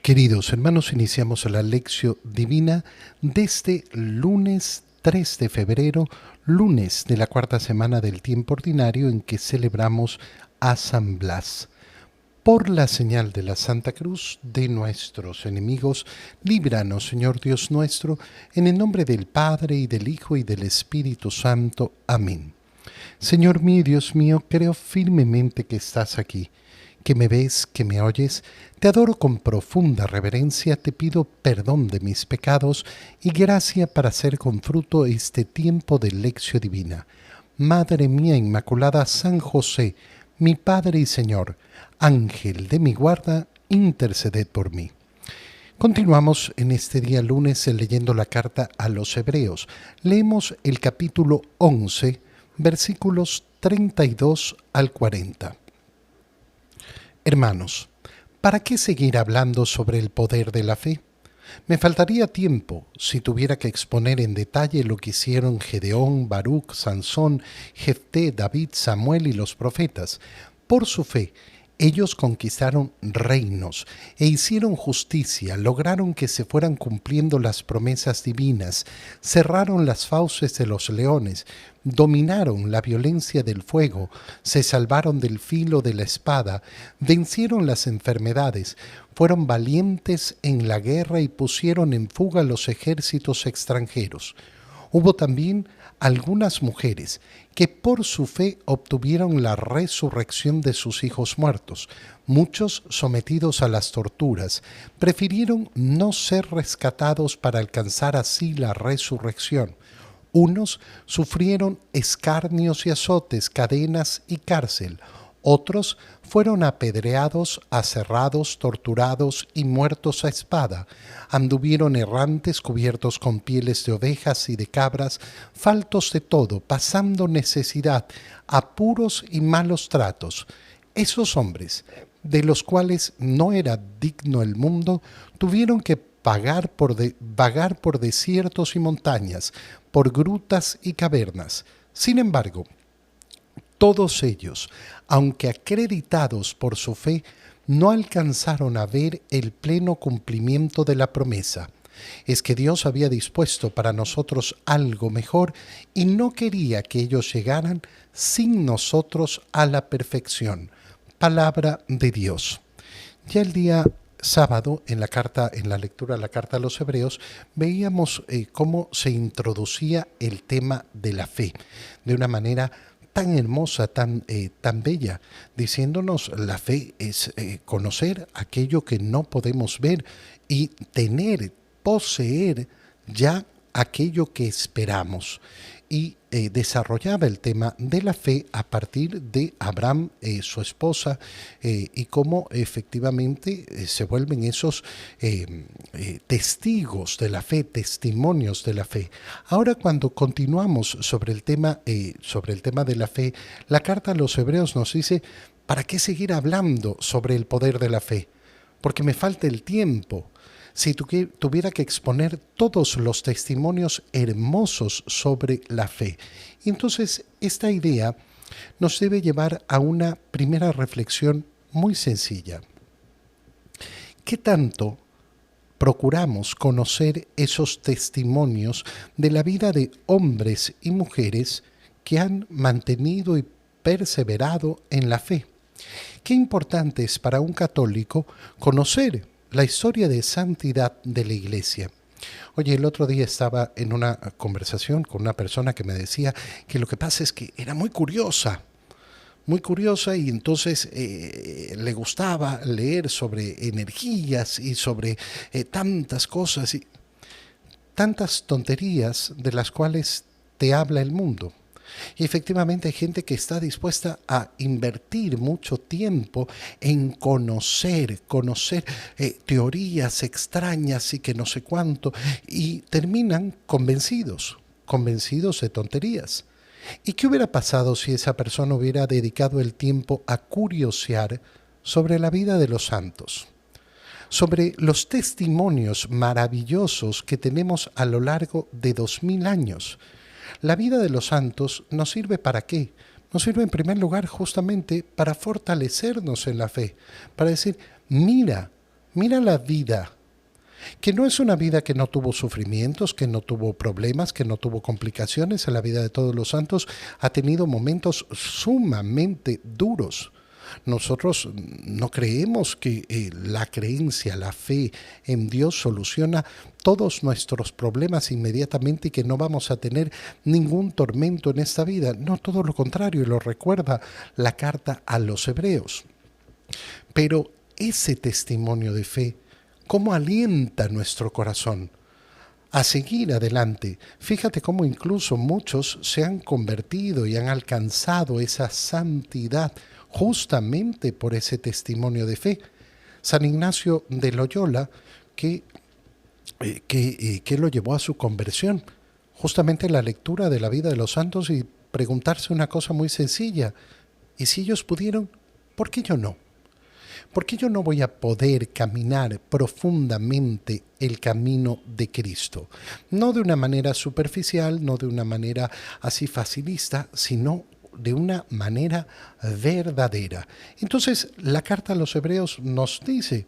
Queridos hermanos, iniciamos la lección divina de este lunes 3 de febrero, lunes de la cuarta semana del tiempo ordinario en que celebramos a San Blas. Por la señal de la Santa Cruz de nuestros enemigos, líbranos, Señor Dios nuestro, en el nombre del Padre, y del Hijo, y del Espíritu Santo. Amén. Señor mío y Dios mío, creo firmemente que estás aquí, que me ves, que me oyes. Te adoro con profunda reverencia, te pido perdón de mis pecados y gracia para hacer con fruto este tiempo de lección divina. Madre mía Inmaculada, San José, mi Padre y Señor, Ángel de mi guarda, interceded por mí. Continuamos en este día lunes leyendo la carta a los Hebreos. Leemos el capítulo 11, versículos 32 al 40. Hermanos, ¿para qué seguir hablando sobre el poder de la fe? Me faltaría tiempo si tuviera que exponer en detalle lo que hicieron Gedeón, Baruc, Sansón, Jefté, David, Samuel y los profetas. Por su fe, ellos conquistaron reinos e hicieron justicia, lograron que se fueran cumpliendo las promesas divinas, cerraron las fauces de los leones, dominaron la violencia del fuego, se salvaron del filo de la espada, vencieron las enfermedades, fueron valientes en la guerra y pusieron en fuga los ejércitos extranjeros. Hubo también algunas mujeres que por su fe obtuvieron la resurrección de sus hijos muertos. Muchos, sometidos a las torturas, prefirieron no ser rescatados para alcanzar así la resurrección. Unos sufrieron escarnios y azotes, cadenas y cárcel. Otros fueron apedreados, aserrados, torturados y muertos a espada. Anduvieron errantes cubiertos con pieles de ovejas y de cabras, faltos de todo, pasando necesidad, apuros y malos tratos. Esos hombres, de los cuales no era digno el mundo, tuvieron que vagar por desiertos y montañas, por grutas y cavernas. Sin embargo, todos ellos, aunque acreditados por su fe, no alcanzaron a ver el pleno cumplimiento de la promesa. Es que Dios había dispuesto para nosotros algo mejor y no quería que ellos llegaran sin nosotros a la perfección. Palabra de Dios. Ya el día sábado, en la lectura de la carta a los Hebreos, veíamos cómo se introducía el tema de la fe de una manera tan hermosa, tan bella, diciéndonos la fe es conocer aquello que no podemos ver y poseer ya aquello que esperamos. Y desarrollaba el tema de la fe a partir de Abraham, su esposa, y cómo efectivamente se vuelven esos testigos de la fe, testimonios de la fe. Ahora, cuando continuamos sobre el tema de la fe, la carta a los Hebreos nos dice, ¿para qué seguir hablando sobre el poder de la fe? Porque me falta el tiempo. Si tuviera que exponer todos los testimonios hermosos sobre la fe. Y entonces esta idea nos debe llevar a una primera reflexión muy sencilla. ¿Qué tanto procuramos conocer esos testimonios de la vida de hombres y mujeres que han mantenido y perseverado en la fe? Qué importante es para un católico conocer la historia de santidad de la Iglesia. Oye, el otro día estaba en una conversación con una persona que me decía que lo que pasa es que era muy curiosa y entonces le gustaba leer sobre energías y sobre tantas cosas y tantas tonterías de las cuales te habla el mundo. Y efectivamente hay gente que está dispuesta a invertir mucho tiempo en conocer teorías extrañas y que no sé cuánto, y terminan convencidos de tonterías. ¿Y qué hubiera pasado si esa persona hubiera dedicado el tiempo a curiosear sobre la vida de los santos? Sobre los testimonios maravillosos que tenemos a lo largo de 2000 años. La vida de los santos nos sirve ¿para qué? Nos sirve en primer lugar justamente para fortalecernos en la fe, para decir, mira Mira la vida, que no es una vida que no tuvo sufrimientos, que no tuvo problemas, que no tuvo complicaciones. En la vida de todos los santos ha tenido momentos sumamente duros. Nosotros no creemos que la creencia, la fe en Dios soluciona todos nuestros problemas inmediatamente y que no vamos a tener ningún tormento en esta vida. No, todo lo contrario, y lo recuerda la carta a los Hebreos. Pero ese testimonio de fe, ¿cómo alienta nuestro corazón a seguir adelante? Fíjate cómo incluso muchos se han convertido y han alcanzado esa santidad justamente por ese testimonio de fe. San Ignacio de Loyola, que lo llevó a su conversión, justamente la lectura de la vida de los santos y preguntarse una cosa muy sencilla: ¿y si ellos pudieron, por qué yo no? ¿Por qué yo no voy a poder caminar profundamente el camino de Cristo? No de una manera superficial, no de una manera así facilista, sino de una manera verdadera. Entonces, la carta a los Hebreos nos dice,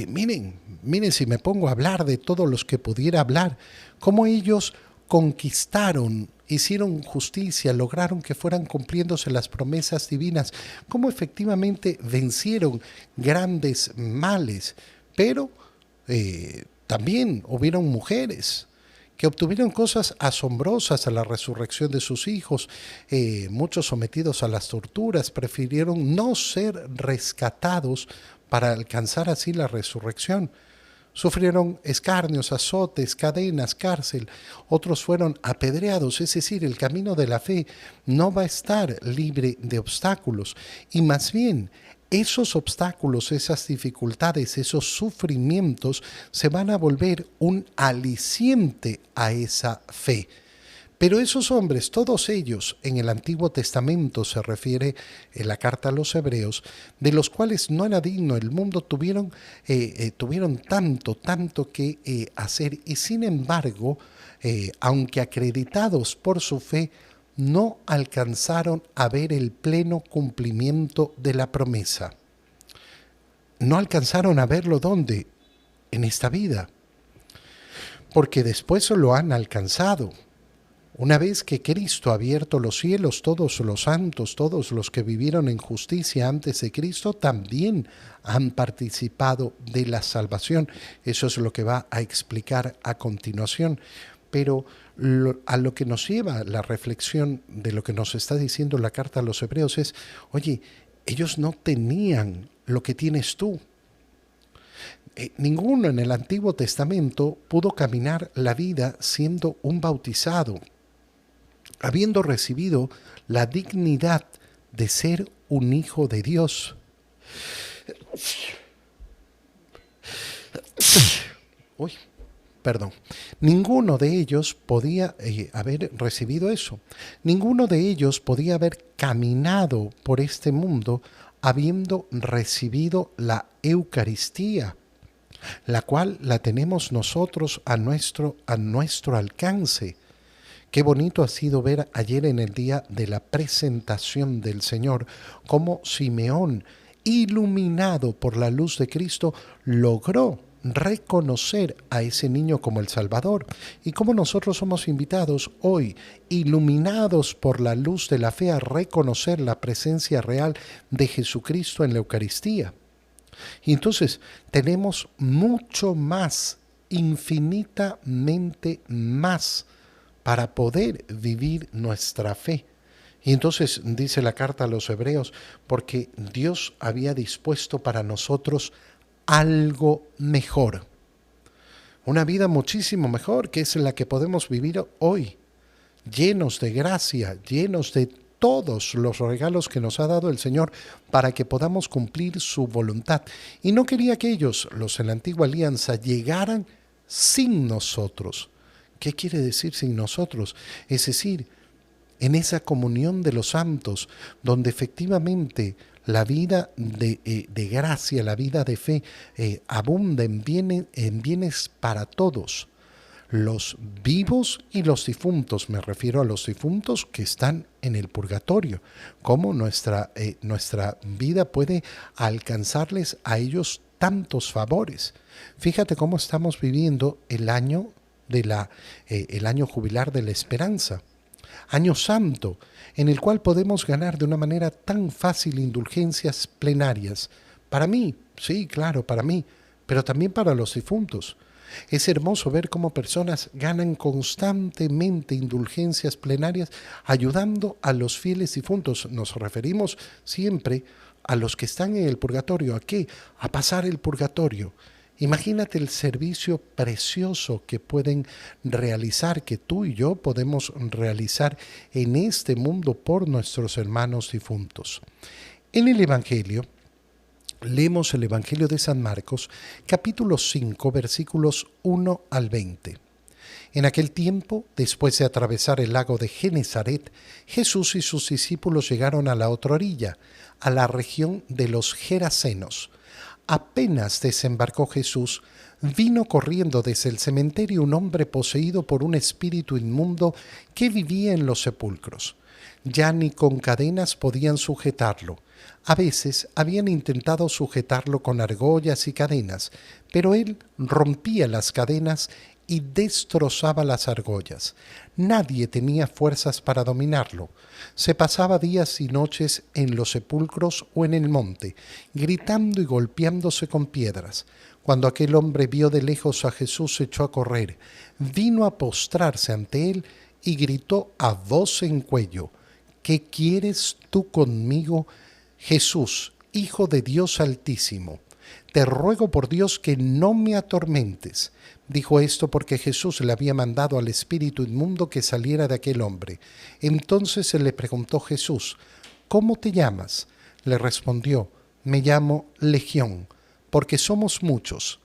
miren si me pongo a hablar de todos los que pudiera hablar, cómo ellos conquistaron, hicieron justicia, lograron que fueran cumpliéndose las promesas divinas, cómo efectivamente vencieron grandes males, pero también hubieron mujeres que obtuvieron cosas asombrosas a la resurrección de sus hijos. Muchos sometidos a las torturas prefirieron no ser rescatados para alcanzar así la resurrección. Sufrieron escarnios, azotes, cadenas, cárcel. Otros fueron apedreados. Es decir, el camino de la fe no va a estar libre de obstáculos. Y más bien, esos obstáculos, esas dificultades, esos sufrimientos se van a volver un aliciente a esa fe. Pero esos hombres, todos ellos, en el Antiguo Testamento se refiere en la carta a los Hebreos, de los cuales no era digno el mundo, tuvieron tanto que hacer, y sin embargo, aunque acreditados por su fe, no alcanzaron a ver el pleno cumplimiento de la promesa. No alcanzaron a verlo ¿dónde? En esta vida. Porque después lo han alcanzado. Una vez que Cristo ha abierto los cielos, todos los santos, todos los que vivieron en justicia antes de Cristo, también han participado de la salvación. Eso es lo que va a explicar a continuación. Pero a lo que nos lleva la reflexión de lo que nos está diciendo la carta a los Hebreos es, oye, ellos no tenían lo que tienes tú. Ninguno en el Antiguo Testamento pudo caminar la vida siendo un bautizado, habiendo recibido la dignidad de ser un hijo de Dios. Uy, perdón. Ninguno de ellos podía haber recibido eso. Ninguno de ellos podía haber caminado por este mundo habiendo recibido la Eucaristía, la cual la tenemos nosotros a nuestro alcance. Qué bonito ha sido ver ayer en el día de la presentación del Señor cómo Simeón, iluminado por la luz de Cristo, logró reconocer a ese niño como el Salvador, y cómo nosotros somos invitados hoy, iluminados por la luz de la fe, a reconocer la presencia real de Jesucristo en la Eucaristía. Y entonces tenemos mucho más, infinitamente más, para poder vivir nuestra fe. Y entonces dice la carta a los Hebreos, porque Dios había dispuesto para nosotros algo mejor, una vida muchísimo mejor, que es la que podemos vivir hoy, llenos de gracia, llenos de todos los regalos que nos ha dado el Señor para que podamos cumplir su voluntad. Y no quería que ellos, los en la antigua alianza, llegaran sin nosotros. ¿Qué quiere decir sin nosotros? Es decir, en esa comunión de los santos, donde efectivamente la vida de gracia, la vida de fe, abunda en bienes para todos, los vivos y los difuntos. Me refiero a los difuntos que están en el purgatorio, cómo nuestra vida puede alcanzarles a ellos tantos favores. Fíjate cómo estamos viviendo el año el año jubilar de la esperanza, año santo, en el cual podemos ganar de una manera tan fácil indulgencias plenarias. Para mí, sí, claro, para mí, pero también para los difuntos. Es hermoso ver cómo personas ganan constantemente indulgencias plenarias ayudando a los fieles difuntos. Nos referimos siempre a los que están en el purgatorio. ¿A qué? A pasar el purgatorio. Imagínate el servicio precioso que pueden realizar, que tú y yo podemos realizar en este mundo por nuestros hermanos difuntos. En el Evangelio, leemos el Evangelio de San Marcos, capítulo 5, versículos 1 al 20. En aquel tiempo, después de atravesar el lago de Genesaret, Jesús y sus discípulos llegaron a la otra orilla, a la región de los Gerasenos. Apenas desembarcó Jesús, vino corriendo desde el cementerio un hombre poseído por un espíritu inmundo que vivía en los sepulcros. Ya ni con cadenas podían sujetarlo. A veces habían intentado sujetarlo con argollas y cadenas, pero él rompía las cadenas y destrozaba las argollas. Nadie tenía fuerzas para dominarlo. Se pasaba días y noches en los sepulcros o en el monte, gritando y golpeándose con piedras. Cuando aquel hombre vio de lejos a Jesús, se echó a correr, vino a postrarse ante él y gritó a voz en cuello: ¿Qué quieres tú conmigo, Jesús, Hijo de Dios Altísimo? Te ruego por Dios que no me atormentes. Dijo esto porque Jesús le había mandado al espíritu inmundo que saliera de aquel hombre. Entonces se le preguntó Jesús: ¿Cómo te llamas? Le respondió: Me llamo Legión, porque somos muchos.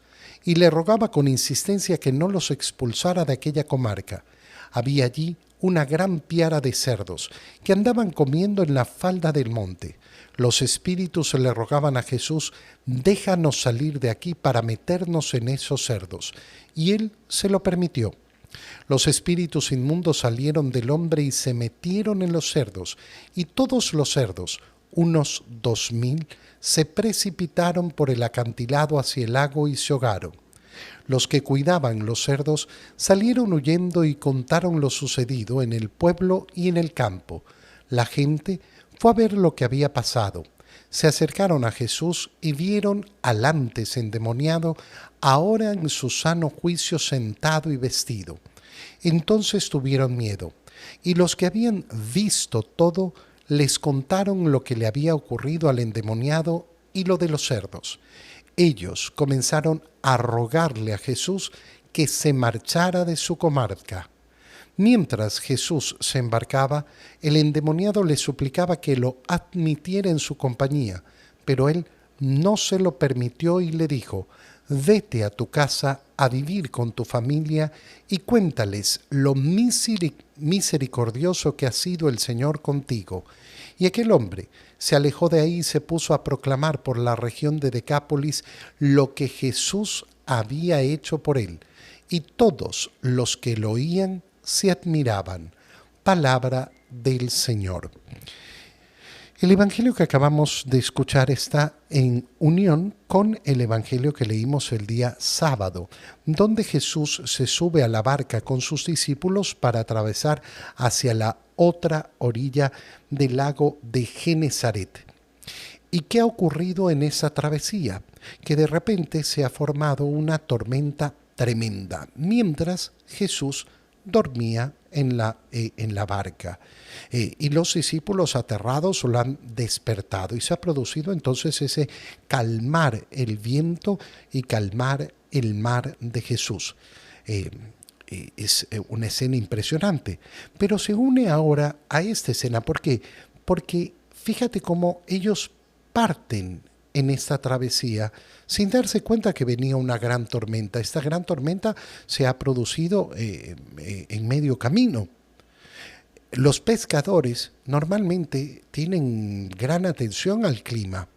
Y le rogaba con insistencia que no los expulsara de aquella comarca. Había allí una gran piara de cerdos que andaban comiendo en la falda del monte. Los espíritus le rogaban a Jesús: déjanos salir de aquí para meternos en esos cerdos. Y él se lo permitió. Los espíritus inmundos salieron del hombre y se metieron en los cerdos, y todos los cerdos, unos 2000, se precipitaron por el acantilado hacia el lago y se ahogaron. Los que cuidaban los cerdos salieron huyendo y contaron lo sucedido en el pueblo y en el campo. La gente fue a ver lo que había pasado. Se acercaron a Jesús y vieron al antes endemoniado, ahora en su sano juicio sentado y vestido. Entonces tuvieron miedo, y los que habían visto todo les contaron lo que le había ocurrido al endemoniado y lo de los cerdos. Ellos comenzaron a rogarle a Jesús que se marchara de su comarca. Mientras Jesús se embarcaba, el endemoniado le suplicaba que lo admitiera en su compañía, pero él no se lo permitió y le dijo: vete a tu casa a vivir con tu familia y cuéntales lo misericordioso que ha sido el Señor contigo. Y aquel hombre se alejó de ahí y se puso a proclamar por la región de Decápolis lo que Jesús había hecho por él, y todos los que lo oían se admiraban. Palabra del Señor. El Evangelio que acabamos de escuchar está en unión con el Evangelio que leímos el día sábado, donde Jesús se sube a la barca con sus discípulos para atravesar hacia la otra orilla del lago de Genesaret. ¿Y qué ha ocurrido en esa travesía? Que de repente se ha formado una tormenta tremenda, mientras Jesús dormía en la barca. Y los discípulos aterrados lo han despertado y se ha producido entonces ese calmar el viento y calmar el mar de Jesús. Es una escena impresionante, pero se une ahora a esta escena. ¿Por qué? Porque fíjate cómo ellos parten en esta travesía sin darse cuenta que venía una gran tormenta. Esta gran tormenta se ha producido en medio camino. Los pescadores normalmente tienen gran atención al clima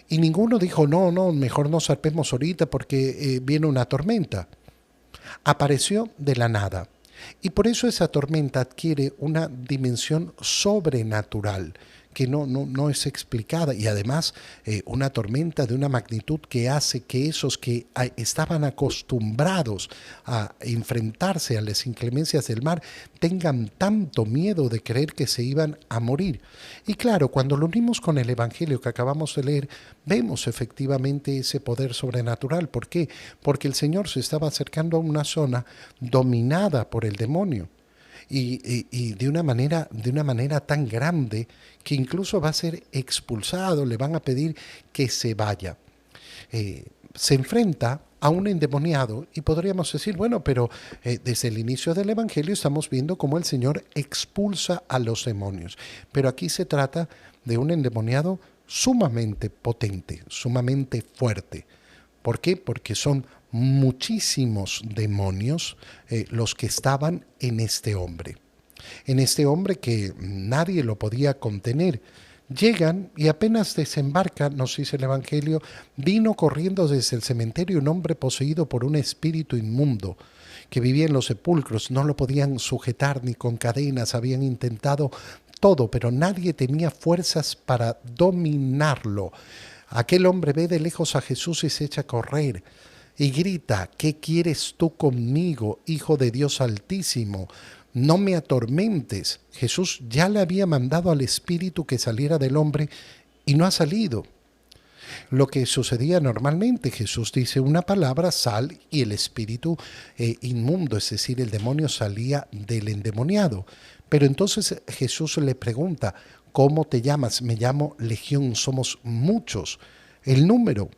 y ninguno dijo: no, mejor no zarpemos ahorita porque viene una tormenta. Apareció de la nada y por eso esa tormenta adquiere una dimensión sobrenatural que no es explicada, y además una tormenta de una magnitud que hace que esos que estaban acostumbrados a enfrentarse a las inclemencias del mar tengan tanto miedo de creer que se iban a morir. Y claro, cuando lo unimos con el Evangelio que acabamos de leer, vemos efectivamente ese poder sobrenatural. ¿Por qué? Porque el Señor se estaba acercando a una zona dominada por el demonio. Y de una manera tan grande que incluso va a ser expulsado, le van a pedir que se vaya. Se enfrenta a un endemoniado y podríamos decir, bueno, pero desde el inicio del Evangelio estamos viendo cómo el Señor expulsa a los demonios. Pero aquí se trata de un endemoniado sumamente potente, sumamente fuerte. ¿Por qué? Porque son muchísimos demonios los que estaban en este hombre. En este hombre que nadie lo podía contener. Llegan y apenas desembarcan, nos dice el Evangelio, vino corriendo desde el cementerio un hombre poseído por un espíritu inmundo que vivía en los sepulcros. No lo podían sujetar ni con cadenas, habían intentado todo, pero nadie tenía fuerzas para dominarlo. Aquel hombre ve de lejos a Jesús y se echa a correr y grita, ¿qué quieres tú conmigo, Hijo de Dios Altísimo? No me atormentes. Jesús ya le había mandado al espíritu que saliera del hombre y no ha salido. Lo que sucedía normalmente, Jesús dice una palabra, sal, y el espíritu inmundo, es decir, el demonio salía del endemoniado. Pero entonces Jesús le pregunta, ¿cómo te llamas? Me llamo Legión, somos muchos. El número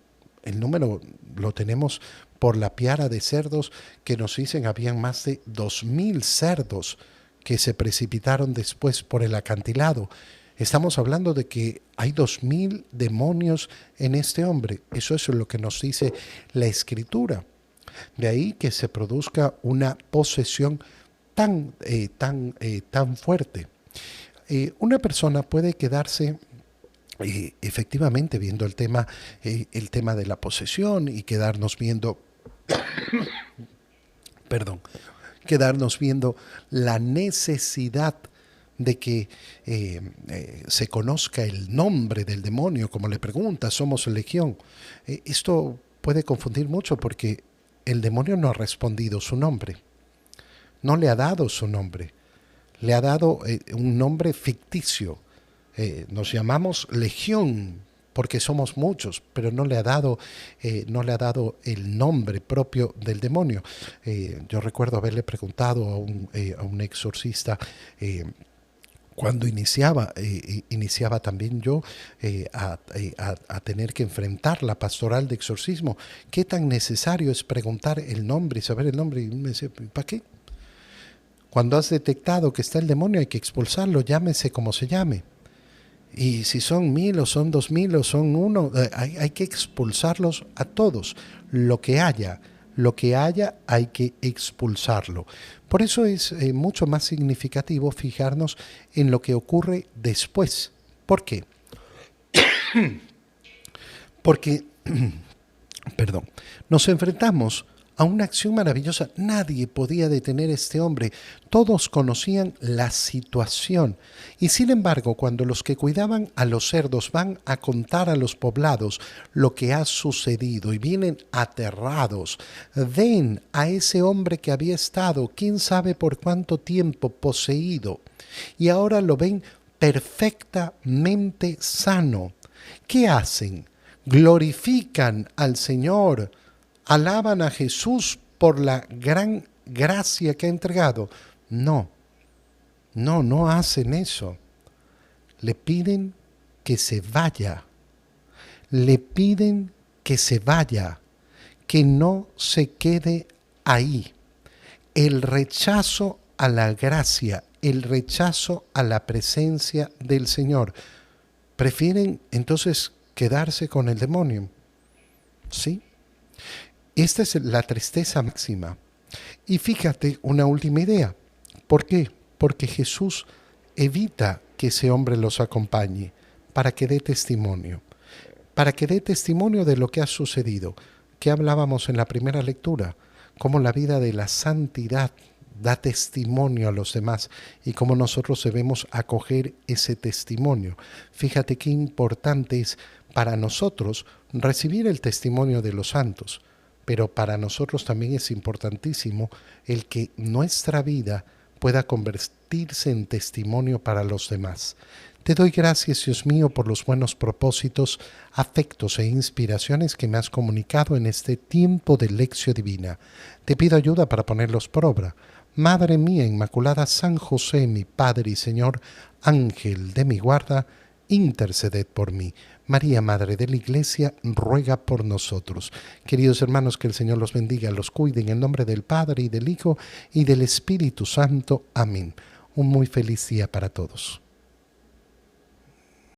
lo tenemos por la piara de cerdos que nos dicen habían más de 2000 cerdos que se precipitaron después por el acantilado. Estamos hablando de que hay 2000 demonios en este hombre. Eso es lo que nos dice la Escritura. De ahí que se produzca una posesión tan fuerte. Una persona puede quedarse efectivamente viendo el tema de la posesión y quedarnos viendo quedarnos viendo la necesidad de que se conozca el nombre del demonio, como le pregunta, somos legión. Esto puede confundir mucho porque el demonio no ha respondido su nombre, no le ha dado su nombre, le ha dado un nombre ficticio. Nos llamamos legión porque somos muchos, pero no le ha dado el nombre propio del demonio. Yo recuerdo haberle preguntado a un exorcista cuando iniciaba también yo a tener que enfrentar la pastoral de exorcismo, ¿qué tan necesario es preguntar el nombre y saber el nombre? Y me dice, ¿para qué? Cuando has detectado que está el demonio hay que expulsarlo, llámese como se llame. Y si son 1000 o son 2000 o son uno, hay que expulsarlos a todos. Lo que haya hay que expulsarlo. Por eso es mucho más significativo fijarnos en lo que ocurre después. ¿Por qué? Porque, nos enfrentamos a una acción maravillosa. Nadie podía detener a este hombre. Todos conocían la situación. Y sin embargo, cuando los que cuidaban a los cerdos van a contar a los poblados lo que ha sucedido y vienen aterrados, ven a ese hombre que había estado, quién sabe por cuánto tiempo, poseído, y ahora lo ven perfectamente sano. ¿Qué hacen? Glorifican al Señor, alaban a Jesús por la gran gracia que ha entregado. No hacen eso. Le piden que se vaya. Le piden que se vaya, que no se quede ahí. El rechazo a la gracia, el rechazo a la presencia del Señor. Prefieren entonces quedarse con el demonio. ¿Sí? Esta es la tristeza máxima. Y fíjate una última idea. ¿Por qué? Porque Jesús evita que ese hombre los acompañe para que dé testimonio. Para que dé testimonio de lo que ha sucedido. Que hablábamos en la primera lectura. Cómo la vida de la santidad da testimonio a los demás y cómo nosotros debemos acoger ese testimonio. Fíjate qué importante es para nosotros recibir el testimonio de los santos, pero para nosotros también es importantísimo el que nuestra vida pueda convertirse en testimonio para los demás. Te doy gracias, Dios mío, por los buenos propósitos, afectos e inspiraciones que me has comunicado en este tiempo de lección divina. Te pido ayuda para ponerlos por obra. Madre mía Inmaculada, San José, mi Padre y Señor, Ángel de mi guarda, interceded por mí. María, Madre de la Iglesia, ruega por nosotros. Queridos hermanos, que el Señor los bendiga, los cuide en el nombre del Padre y del Hijo y del Espíritu Santo. Amén. Un muy feliz día para todos.